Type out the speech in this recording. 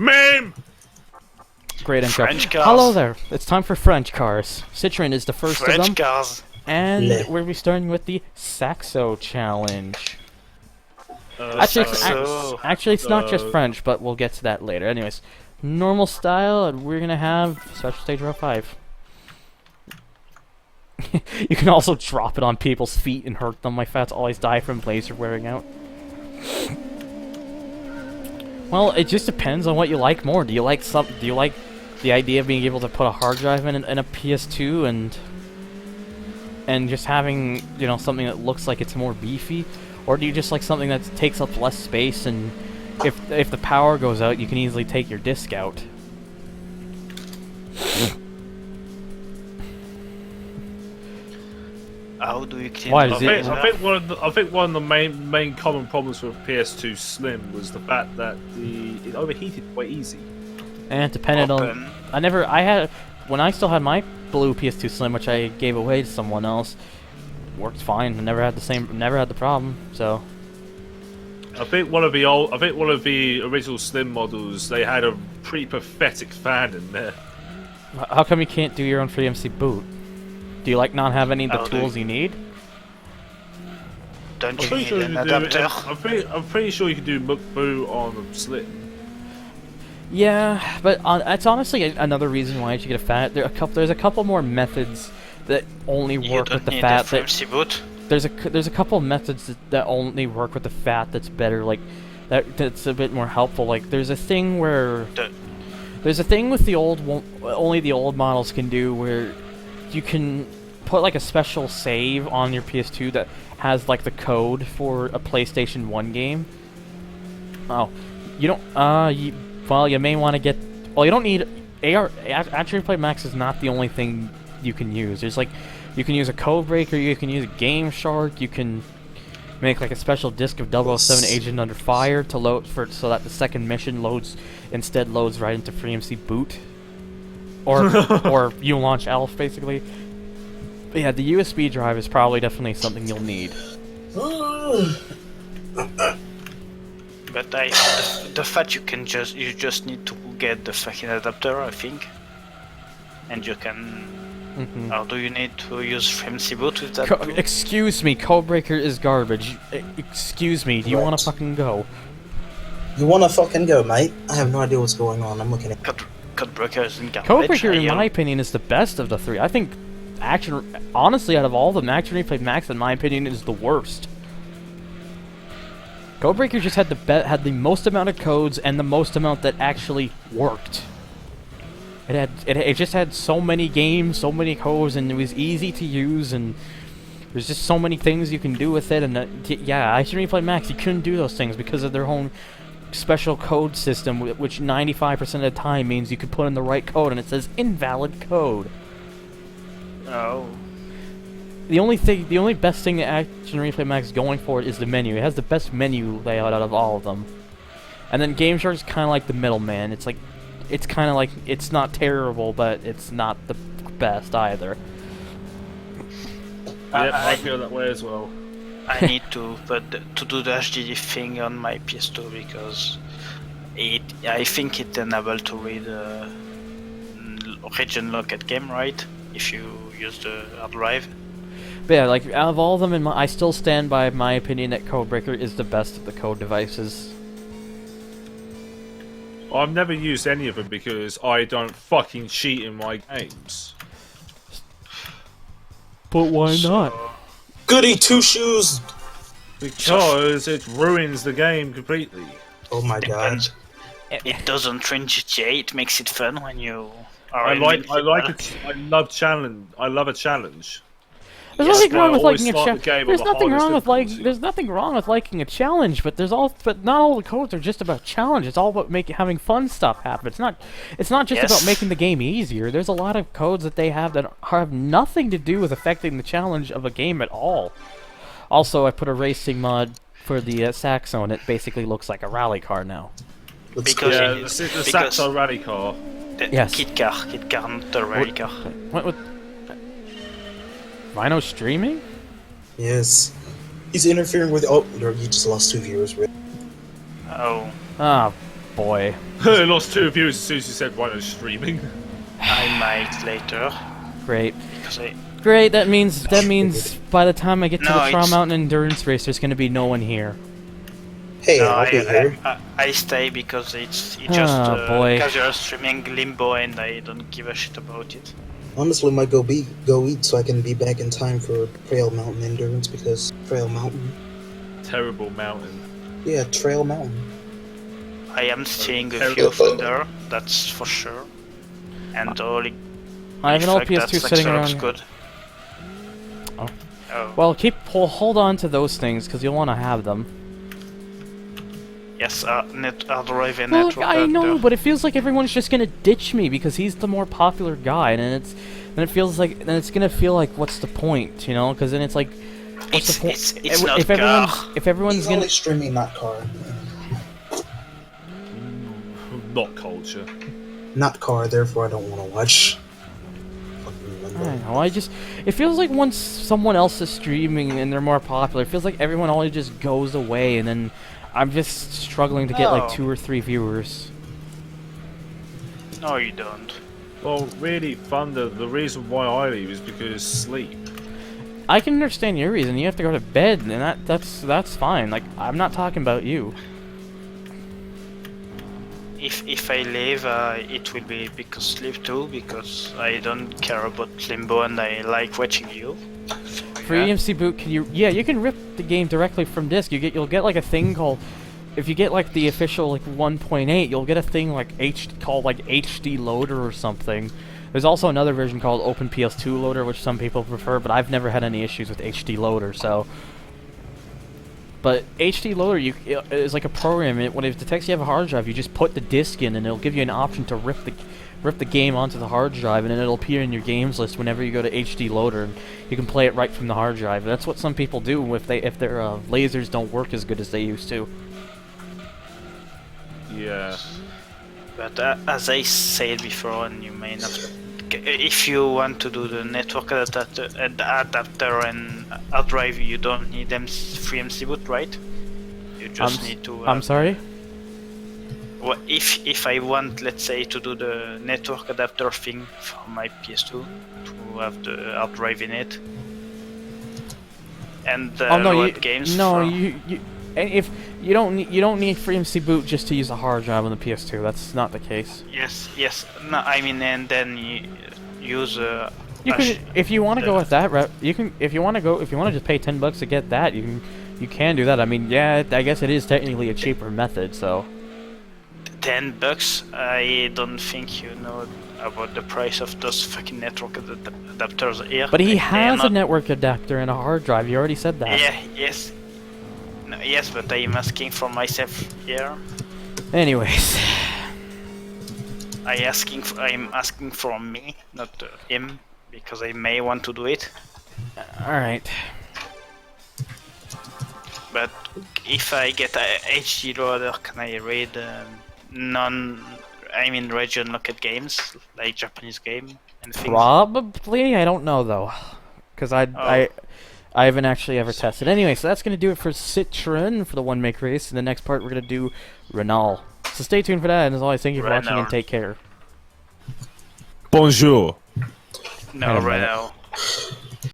Meme! Great intro. French cars. Hello there. It's time for French cars. Citroen is the first of them. French cars. And Le. we'll be starting with the Saxo challenge. Saxo. Actually, it's not just French, but we'll get to that later. Anyways, normal style, and we're gonna have special stage row 5. You can also drop it on people's feet and hurt them. My fats always die from laser wearing out. Well, it just depends on what you like more. Do you like the idea of being able to put a hard drive in a PS2 and just having, you know, something that looks like it's more beefy, or do you just like something that takes up less space and if the power goes out, you can easily take your disc out? How do you clean Why up? is it- I think one of the main common problems with PS2 Slim was the fact that it overheated quite easy. And it depended on. When I still had my blue PS2 Slim, which I gave away to someone else, worked fine. I never had the problem. So. I think one of the original Slim models, they had a pretty pathetic fan in there. How come you can't do your own FreeMC boot? Do you like not have any of the How do tools you need? Don't I'm you need an do. adapter? I'm pretty sure you can do boot on a Slim. Yeah, but that's honestly another reason why you should get a FAT. There's a couple more methods that only You work don't with the need FAT. a FreeMC boot. There's a couple of methods that only work with the FAT. That's better. Like that's a bit more helpful. Like there's a thing where there's a thing with the only the old models can do where you can put like a special save on your PS2 that has like the code for a PlayStation 1 game. Oh, you don't. Well, you may want to get. Well, you don't need HGPlay Max is not the only thing you can use. There's like, you can use a code breaker, you can use a Game Shark, you can make like a special disc of 007 Agent Under Fire to load so that the second mission loads right into FreeMC boot, or you launch ELF basically. But yeah, the USB drive is probably definitely something you'll need. But the fact you just need to get the fucking adapter, I think, and you can. Or do you need to use FreeMC boot with that? Excuse me, Codebreaker is garbage. Excuse me, do you want to fucking go? You wanna fucking go, mate? I have no idea what's going on. I'm looking at. Codebreaker is in garbage. Codebreaker, in my opinion, is the best of the three. I think honestly, out of all of them, Action Replay Max, in my opinion, is the worst. Codebreaker just had the most amount of codes and the most amount that actually worked. It just had so many games, so many codes, and it was easy to use, and there's just so many things you can do with it. And yeah, Action Replay Max, you couldn't do those things because of their own special code system, which 95% of the time means you could put in the right code and it says invalid code. Oh. The only best thing that Action Replay Max is going for is the menu. It has the best menu layout out of all of them. And then Game Shark is kind of like the middleman. It's kind of like, it's not terrible, but it's not the best either. Yep, I feel that way as well. I need to do the HDD thing on my PS2 because I think it enables to read region locked game, right? If you use the hard drive. But yeah, like out of all of them, I still stand by my opinion that Codebreaker is the best of the code devices. I've never used any of them because I don't fucking cheat in my games. But why not? Goody two shoes. Because it ruins the game completely. Oh my god. It doesn't train GTA. It makes it fun when you are. I love challenge. I love a challenge. There's Yes, nothing wrong I with always liking a start the game challenge. There's on the nothing hardest wrong with difficulty. There's nothing wrong with liking a challenge, but not all the codes are just about challenge. It's all about having fun stuff happen. It's not just about making the game easier. There's a lot of codes that they have that have nothing to do with affecting the challenge of a game at all. Also, I put a racing mod for the Saxo, and it basically looks like a rrally car now. Because Yeah, the Saxo rally car. Yes. Kit car, not the rally car. What? Rhino streaming? Yes. He's interfering with. Oh, no, you just lost 2 viewers. Really. Oh. Ah, boy. I lost 2 viewers as soon as you said why no streaming. I might later. Great. Because I... Great, that means by the time I get to No, the Trial it's- Mountain Endurance Race, there's gonna be no one here. Hey, No, I'll be here. I stay because it's just Ah, boy. casual streaming Limbo and I don't give a shit about it. Honestly, might go eat so I can be back in time for Trail Mountain Endurance because Trail Mountain. Terrible mountain. Yeah, Trail Mountain. I am seeing a few thunder, that's for sure. And only I have an old fact that PS2 sitting Saxo around looks here. good. Oh. Oh. Well, hold on to those things, because you'll want to have them. Yes, hard drive and Look, network I know, adapter. but it feels like everyone's just gonna ditch me because he's the more popular guy, and it's gonna feel like, what's the point, you know? Because then it's like, what's the point? It's not car. If everyone's He's gonna, only streaming, not car. Not culture. Not car, therefore I don't want to watch. Fucking I Limbo. don't know. It feels like once someone else is streaming and they're more popular, it feels like everyone always just goes away, and then I'm just struggling to get like No. 2 or 3 viewers. No, you don't. Well, really, Thunder, the reason why I leave is because sleep. I can understand your reason. You have to go to bed, and that's fine. Like, I'm not talking about you. If I leave, it will be because sleep too, because I don't care about Limbo and I like watching you. For EMC boot, you can rip the game directly from disk. You'll get like a thing called, if you get like the official like 1.8, you'll get a thing like called like HD Loader or something. There's also another version called Open PS2 Loader, which some people prefer, but I've never had any issues with HD Loader. So, but HD Loader is like a program. When it detects you have a hard drive, you just put the disk in, and it'll give you an option to rip the game onto the hard drive, and then it'll appear in your games list whenever you go to HD Loader, and you can play it right from the hard drive. That's what some people do if their lasers don't work as good as they used to. Yeah. But as I said before, and you may not, if you want to do the network adapter and hard drive, you don't need free MC boot, right? You just need to. I'm sorry. Well, if I want, let's say, to do the network adapter thing for my PS2, to have the hard drive in it, and load games. If you don't need FreeMC boot just to use a hard drive on the PS2. That's not the case. Yes. No, I mean, and then you use You can, if you want to go with that, you can. If you want to just pay $10 to get that, you can do that. I mean, yeah, I guess it is technically a cheaper method. So. $10. I don't think you know about the price of those fucking network adapters here. But he has a network adapter and a hard drive. You already said that. Yeah. Yes. No, yes, but I'm asking for myself here. Anyways. I'm asking for me, not him, because I may want to do it. All right. But if I get a HD loader, can I read region locked games like Japanese game and things? Probably. I don't know though, because I haven't actually ever tested. Anyway, so that's gonna do it for Citroen for the one make race. In the next part, we're gonna do Renault. So stay tuned for that. And as always, thank you for watching and take care. Bonjour. No, Wait a minute. Renault.